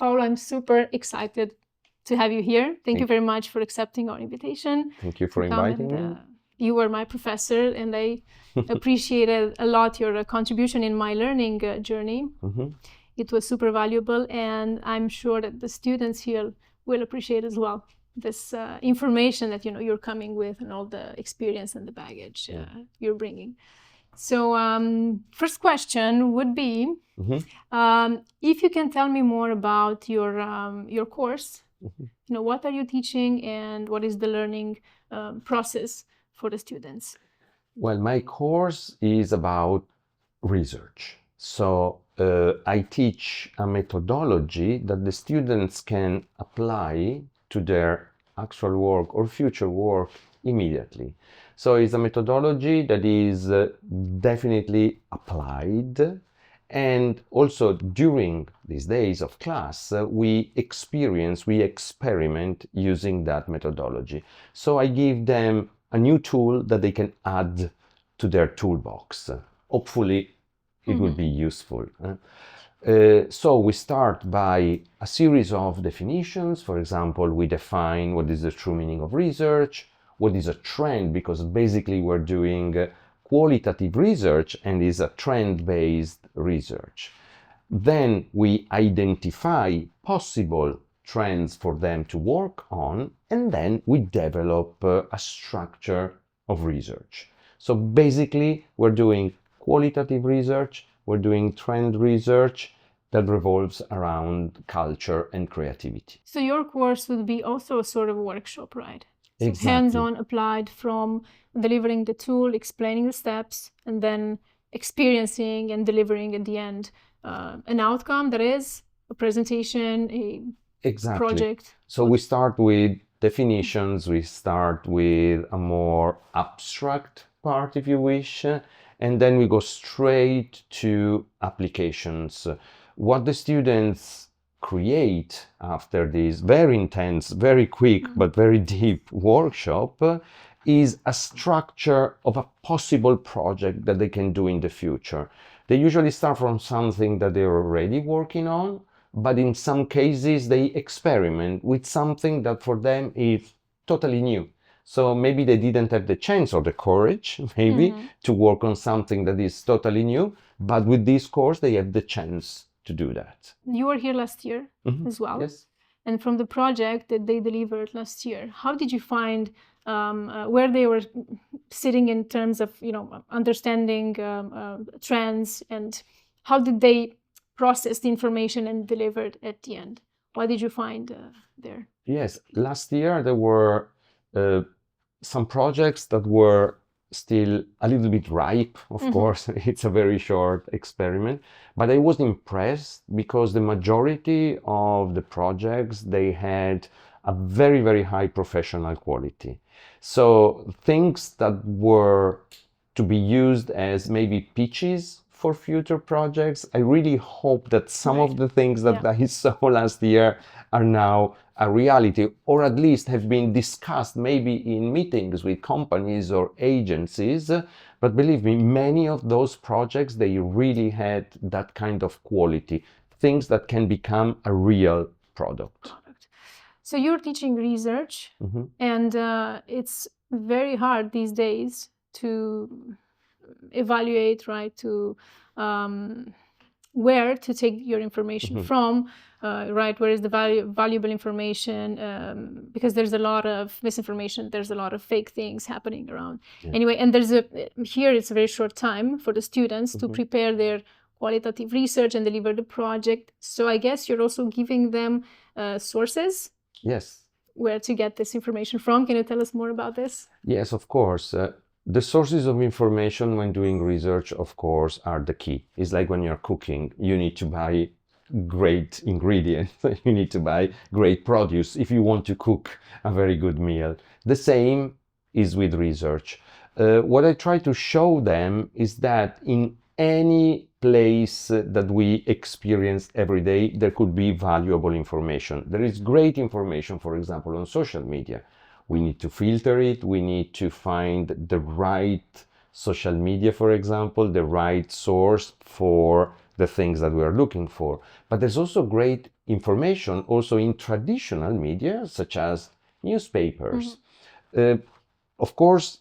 Paolo, I'm super excited to have you here. Thank you very much for accepting our invitation. Thank you for inviting me. You were my professor, and I appreciated a lot your contribution in my learning journey. It was super valuable, and I'm sure that the students here will appreciate as well this information that you're coming with, and all the experience and the baggage you're bringing. So first question would be, if you can tell me more about your course. What are you teaching, and what is the learning process for the students? Well, my course is about research. So I teach a methodology that the students can apply to their actual work or future work immediately. So it's a methodology that is definitely applied. And also during these days of class, we experiment using that methodology. So I give them a new tool that they can add to their toolbox. Hopefully it will be useful. So we start by a series of definitions. For example, we define what is the true meaning of research, what is a trend, because basically we're doing qualitative research and is a trend-based research. Then we identify possible trends for them to work on, and then we develop a structure of research. So basically we're doing qualitative research, we're doing trend research that revolves around culture and creativity. So your course would be also a sort of workshop, right? So Exactly. Hands-on, applied, from delivering the tool, explaining the steps, and then experiencing and delivering at the end an outcome that is a presentation, a project. So we start with definitions, we start with a more abstract part, if you wish, and then we go straight to applications. What the students create after this very intense, very quick, but very deep workshop is a structure of a possible project that they can do in the future. They usually start from something that they're already working on, but in some cases they experiment with something that for them is totally new. So maybe they didn't have the chance or the courage, maybe, to work on something that is totally new, but with this course they have the chance to do that. You were here last year as well. Yes. And from the project that they delivered last year, how did you find where they were sitting in terms of understanding trends, and how did they process the information and deliver it at the end? What did you find there? Yes, last year there were some projects that were still a little bit ripe, of course. It's a very short experiment, but I was impressed because the majority of the projects, they had a very, very high professional quality. So things that were to be used as maybe pitches for future projects, I really hope that some of the things that I saw last year are now a reality, or at least have been discussed maybe in meetings with companies or agencies. But believe me, many of those projects, they really had that kind of quality, things that can become a real product. So you're teaching research, and it's very hard these days to evaluate, right, to where to take your information from, right, where is the valuable information, because there's a lot of misinformation, there's a lot of fake things happening around. Anyway, and here it's a very short time for the students to prepare their qualitative research and deliver the project. So I guess you're also giving them sources. Yes. Where to get this information from. Can you tell us more about this? Yes, of course. The sources of information when doing research, of course, are the key. It's like when you're cooking, you need to buy great ingredients, you need to buy great produce if you want to cook a very good meal. The same is with research. What I try to show them is that in any place that we experience every day, there could be valuable information. There is great information, for example, on social media. We need to filter it. We need to find the right social media, for example, the right source for the things that we are looking for. But there's also great information also in traditional media, such as newspapers. Of course,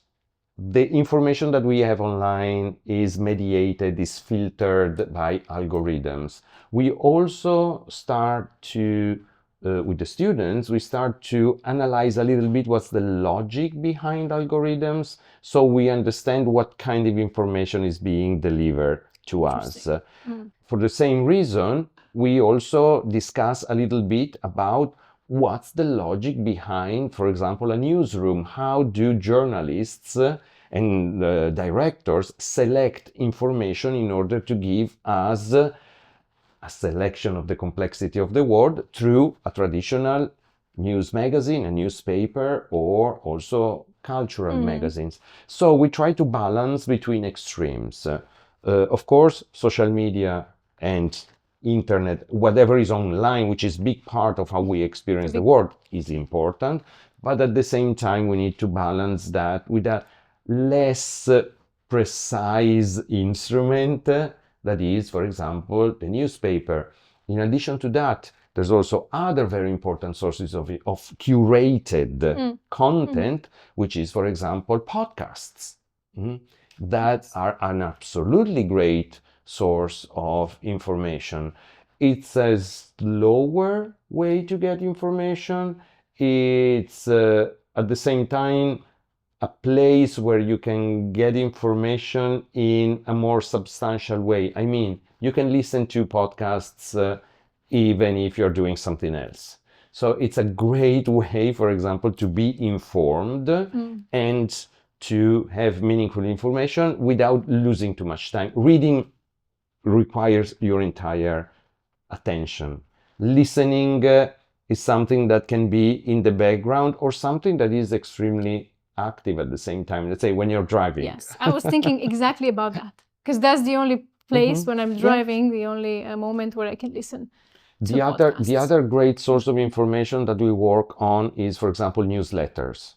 the information that we have online is mediated, is filtered by algorithms. We also start to, with the students, we start to analyze a little bit what's the logic behind algorithms, so we understand what kind of information is being delivered to us. For the same reason, we also discuss a little bit about what's the logic behind, for example, a newsroom. How do journalists and directors select information in order to give us a selection of the complexity of the world through a traditional news magazine, a newspaper, or also cultural magazines. So we try to balance between extremes. Of course, social media and internet, whatever is online, which is a big part of how we experience the world, is important. But at the same time, we need to balance that with a less precise instrument that is, for example, the newspaper. In addition to that, there's also other very important sources of curated content, which is, for example, podcasts. That are an absolutely great source of information. It's a slower way to get information. It's at the same time a place where you can get information in a more substantial way. I mean, you can listen to podcasts even if you're doing something else. So it's a great way, for example, to be informed and to have meaningful information without losing too much time. Reading requires your entire attention. Listening is something that can be in the background or something that is extremely active at the same time. Let's say when you're driving. Yes, I was thinking exactly about that, because that's the only place when I'm driving, the only moment where I can listen to podcasts. The other great source of information that we work on is, for example, newsletters.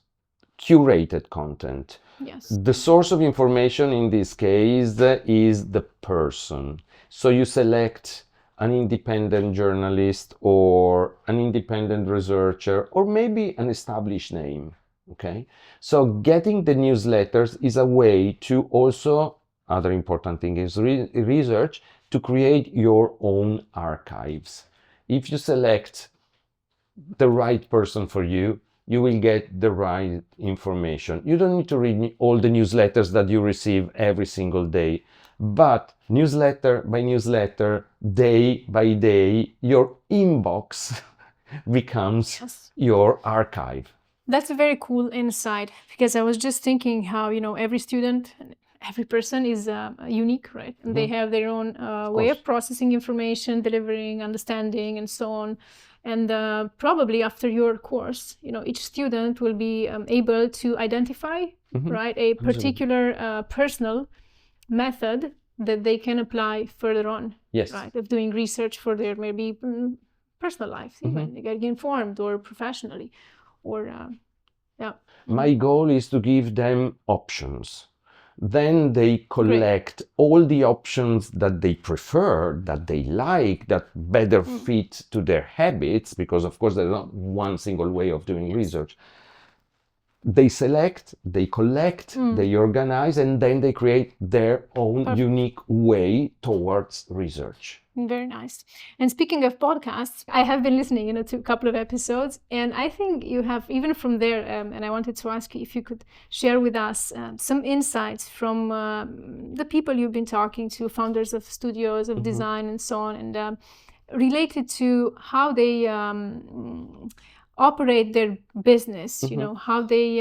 Curated content. Yes. The source of information in this case is the person. So you select an independent journalist or an independent researcher or maybe an established name. Okay? So getting the newsletters is a way to also, other important thing is research, to create your own archives. If you select the right person for you, you will get the right information. You don't need to read all the newsletters that you receive every single day, but newsletter by newsletter, day by day, your inbox becomes your archive. That's a very cool insight, because I was just thinking how, every student, every person is unique, right? And they have their own way of processing information, delivering, understanding, and so on. And probably after your course, each student will be able to identify, right, a particular personal method that they can apply further on, right, of doing research for their maybe personal life, even getting informed or professionally, or My goal is to give them options. Then they collect all the options that they prefer, that they like, that better fit to their habits, because of course there's not one single way of doing research. They select, they collect, they organize, and then they create their own unique way towards research. Very nice. And speaking of podcasts, I have been listening, to a couple of episodes, and I think you have, even from there, and I wanted to ask you if you could share with us some insights from the people you've been talking to, founders of studios, of design, and so on, and related to how they operate their business, how they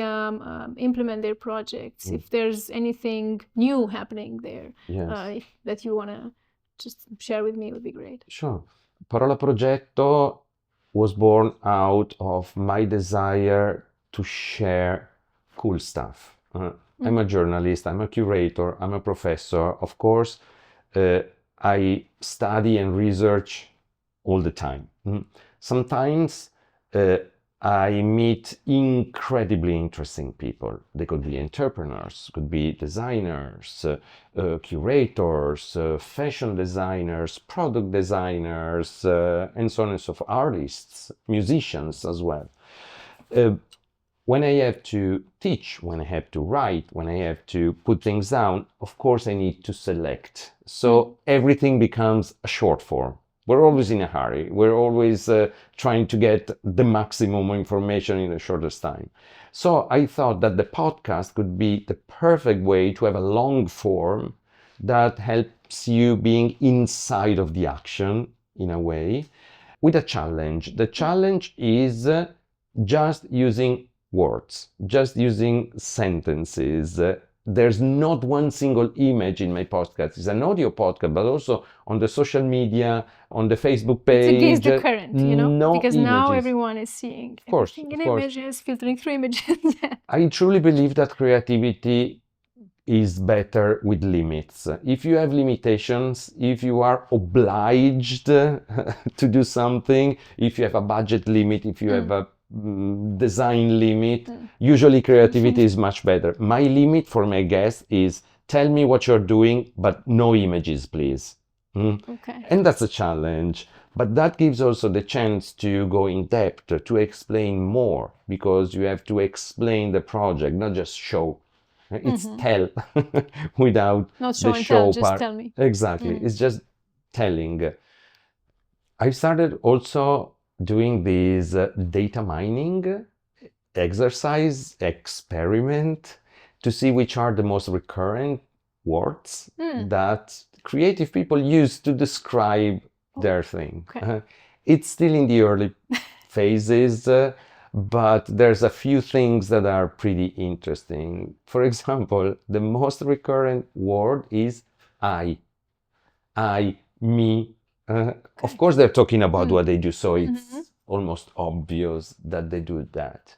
implement their projects, if there's anything new happening there that you want to just share with me, would be great. Sure. Parola Progetto was born out of my desire to share cool stuff. I'm a journalist, I'm a curator, I'm a professor. Of course, I study and research all the time. Sometimes I meet incredibly interesting people. They could be entrepreneurs, could be designers, curators, fashion designers, product designers, and so on and so forth, artists, musicians as well. When I have to teach, when I have to write, when I have to put things down, of course I need to select. So everything becomes a short form. We're always in a hurry. We're always trying to get the maximum information in the shortest time. So I thought that the podcast could be the perfect way to have a long form that helps you being inside of the action in a way with a challenge. The challenge is just using words, just using sentences. There's not one single image in my podcast. It's an audio podcast, but also on the social media, on the Facebook page. It's against the current, no because images. Now everyone is seeing everything in images, filtering through images. I truly believe that creativity is better with limits. If you have limitations, if you are obliged to do something, if you have a budget limit, if you have a design limit, usually creativity is much better. My limit for my guests is tell me what you're doing, but no images, please. Okay. And that's a challenge. But that gives also the chance to go in depth, to explain more, because you have to explain the project, not just show. It's tell without not show the and show tell, part. just tell me. Exactly. It's just telling. I started also doing this data mining exercise experiment to see which are the most recurrent words that creative people use to describe their thing. Okay. It's still in the early phases, but there's a few things that are pretty interesting. For example, the most recurrent word is I, me. Of course, they're talking about what they do, so it's almost obvious that they do that.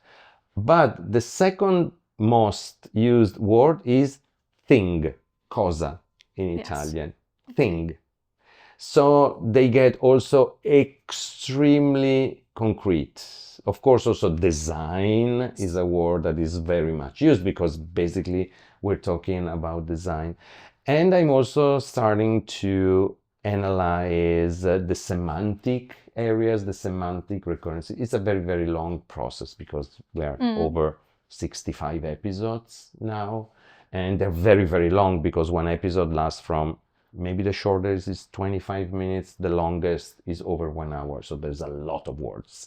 But the second most used word is thing, cosa in Italian, thing. So they get also extremely concrete. Of course, also design is a word that is very much used because basically we're talking about design. And I'm also starting to analyze the semantic areas, the semantic recurrency. It's a very, very long process because we're over 65 episodes now. And they're very, very long because one episode lasts from maybe the shortest is 25 minutes, the longest is over 1 hour. So there's a lot of words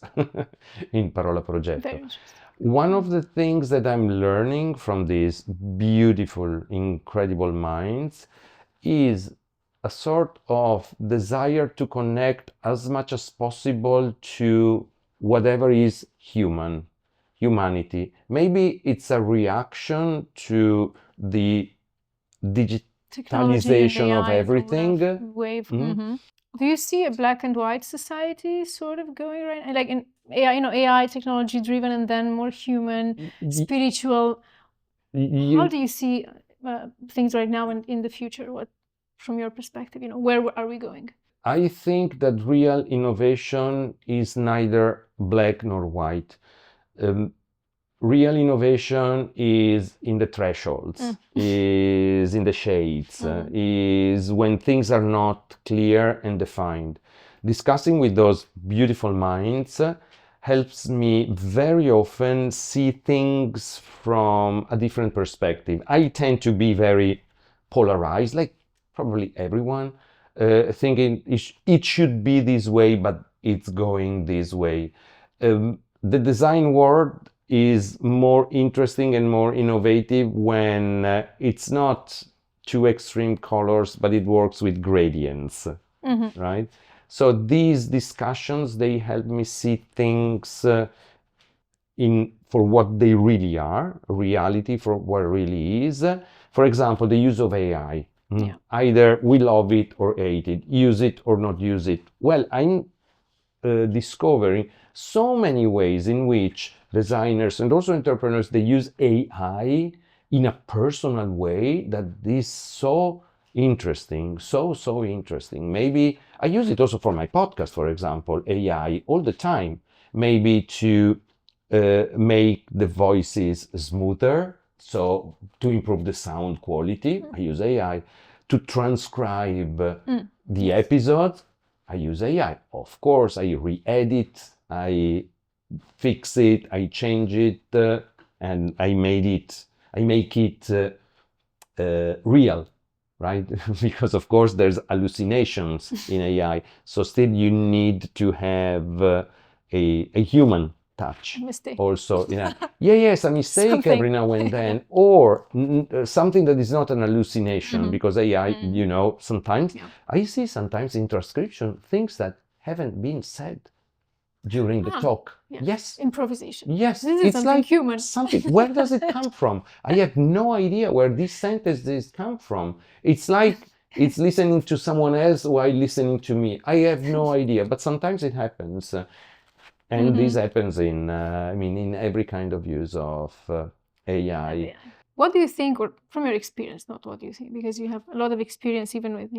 in Parola Progetto. One of the things that I'm learning from these beautiful, incredible minds is a sort of desire to connect as much as possible to whatever is humanity. Maybe it's a reaction to the digitalization of everything. Wave. Do you see a black and white society sort of going right now? Like in AI, AI technology driven and then more human, spiritual. How do you see things right now and in the future? What, from your perspective, where are we going? I think that real innovation is neither black nor white. Real innovation is in the thresholds, is in the shades, is when things are not clear and defined. Discussing with those beautiful minds helps me very often see things from a different perspective. I tend to be very polarized, like probably everyone, thinking it should be this way, but it's going this way. The design world is more interesting and more innovative when it's not two extreme colors, but it works with gradients, right? So these discussions, they help me see things for what they really are, reality for what it really is. For example, the use of AI. Either we love it or hate it, use it or not use it. Well, I'm discovering so many ways in which designers and also entrepreneurs, they use AI in a personal way that is so interesting, so interesting. Maybe I use it also for my podcast, for example, AI all the time, maybe to make the voices smoother, so to improve the sound quality, I use AI. To transcribe the episode, I use AI. Of course, I re-edit, I fix it, I change it, and I make it real, right? Because of course there's hallucinations in AI, so still you need to have a human touch. Mistake. Also, yes, a mistake Something. every now and then, or something that is not an hallucination, because AI, sometimes I see sometimes in transcription things that haven't been said during the talk. Yes. Improvisation. Yes. This is It's something like human. something. Where does it come from? I have no idea where these sentences come from. It's like it's listening to someone else while listening to me. I have no idea, but sometimes it happens. And this happens in every kind of use of AI. What do you think, or from your experience, not what you think, because you have a lot of experience even with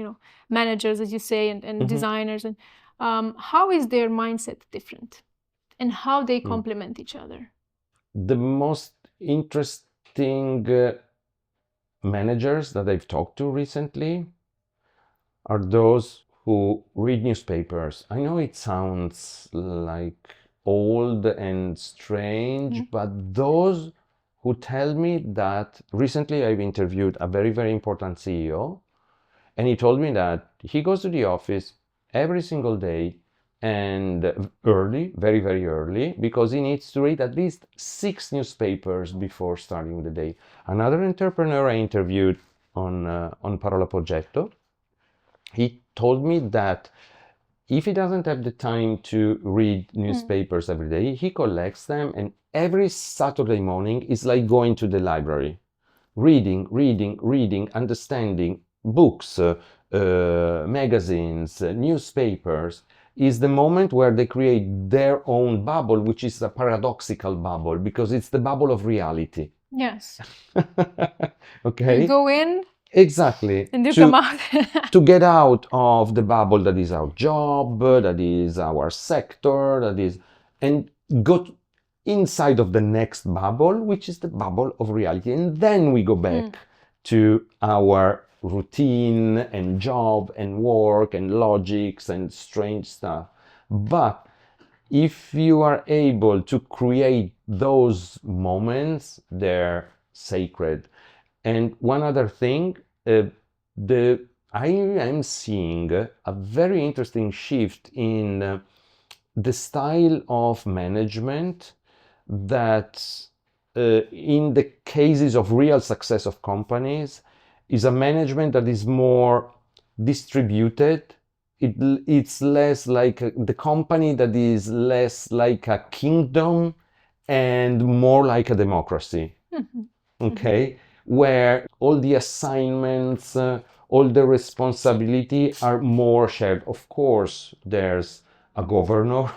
managers, as you say, and designers, and how is their mindset different, and how they complement each other? The most interesting managers that I've talked to recently are those who read newspapers. I know it sounds like old and strange, but those who tell me that recently I've interviewed a very, very important CEO, and he told me that he goes to the office every single day and early, very, very early, because he needs to read at least 6 newspapers before starting the day. Another entrepreneur I interviewed on Parola Progetto, he told me that if he doesn't have the time to read newspapers every day, he collects them, and every Saturday morning is like going to the library, reading, understanding books, magazines, newspapers. Is the moment where they create their own bubble, which is a paradoxical bubble, because it's the bubble of reality. Yes. Okay. You go in. Exactly. And you come out. To get out of the bubble that is our job, that is our sector, and go inside of the next bubble, which is the bubble of reality. And then we go back to our routine and job and work and logics and strange stuff. But if you are able to create those moments, they're sacred. And one other thing, I am seeing a very interesting shift in the style of management that, in the cases of real success of companies, is a management that is more distributed. It's less like the company that is less like a kingdom and more like a democracy. Okay? Where all the assignments, all the responsibility are more shared. Of course, there's a governor,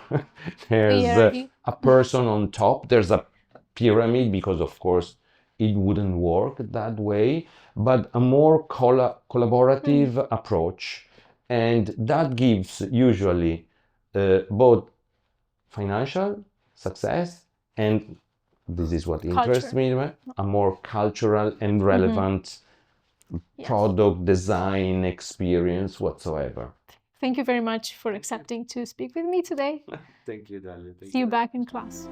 there's a person on top, there's a pyramid, because of course it wouldn't work that way, but a more collaborative approach. And that gives usually both financial success and, this is what interests me, a more cultural and relevant product design experience whatsoever. Thank you very much for accepting to speak with me today. Thank you, Dalia. See you back in class.